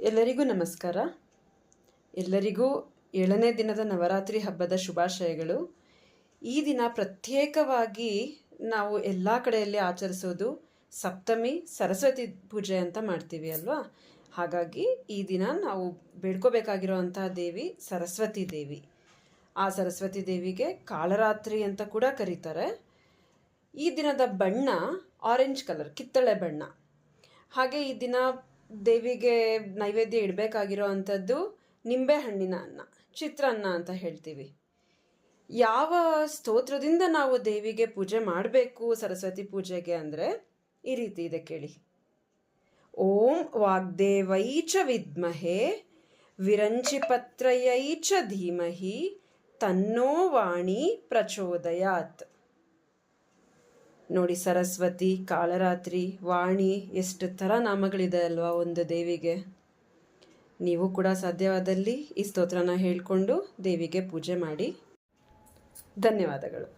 ಎಲ್ಲರಿಗೂ ನಮಸ್ಕಾರ. ಎಲ್ಲರಿಗೂ 7ನೇ ದಿನದ ನವರಾತ್ರಿ ಹಬ್ಬದ ಶುಭಾಶಯಗಳು. ಈ ದಿನ ಪ್ರತ್ಯೇಕವಾಗಿ ನಾವು ಎಲ್ಲ ಕಡೆಯಲ್ಲಿ ಆಚರಿಸೋದು ಸಪ್ತಮಿ ಸರಸ್ವತಿ ಪೂಜೆ ಅಂತ ಮಾಡ್ತೀವಿ ಅಲ್ವಾ. ಹಾಗಾಗಿ ಈ ದಿನ ನಾವು ಬೇಡ್ಕೋಬೇಕಾಗಿರೋವಂಥ ದೇವಿ ಸರಸ್ವತಿ ದೇವಿ. ಆ ಸರಸ್ವತಿ ದೇವಿಗೆ ಕಾಳರಾತ್ರಿ ಅಂತ ಕೂಡ ಕರೀತಾರೆ. ಈ ದಿನದ ಬಣ್ಣ ಆರೆಂಜ್ ಕಲರ್, ಕಿತ್ತಳೆ ಬಣ್ಣ. ಹಾಗೆ ಈ ದಿನ ದೇವಿಗೆ ನೈವೇದ್ಯ ಇಡಬೇಕಾಗಿರೋ ಅಂಥದ್ದು ನಿಂಬೆಹಣ್ಣಿನ ಅನ್ನ, ಚಿತ್ರಾನ್ನ ಅಂತ ಹೇಳ್ತೀವಿ. ಯಾವ ಸ್ತೋತ್ರದಿಂದ ನಾವು ದೇವಿಗೆ ಪೂಜೆ ಮಾಡಬೇಕು ಸರಸ್ವತಿ ಪೂಜೆಗೆ ಅಂದರೆ ಈ ರೀತಿ ಇದೆ ಕೇಳಿ. ಓಂ ವಾಗ್ದೇವೈ ಚ ವಿದ್ಮಹೇ ವಿರಂಚಿಪತ್ರಯೈ ಚ ಧೀಮಹಿ ತನ್ನೋ ವಾಣಿ ಪ್ರಚೋದಯಾತ್. ನೋಡಿ, ಸರಸ್ವತಿ, ಕಾಳರಾತ್ರಿ, ವಾಣಿ, ಎಷ್ಟು ಥರ ನಾಮಗಳಿದೆ ಅಲ್ವಾ ಒಂದು ದೇವಿಗೆ. ನೀವು ಕೂಡ ಸಾಧ್ಯವಾದಲ್ಲಿ ಈ ಸ್ತೋತ್ರನ ಹೇಳಿಕೊಂಡು ದೇವಿಗೆ ಪೂಜೆ ಮಾಡಿ. ಧನ್ಯವಾದಗಳು.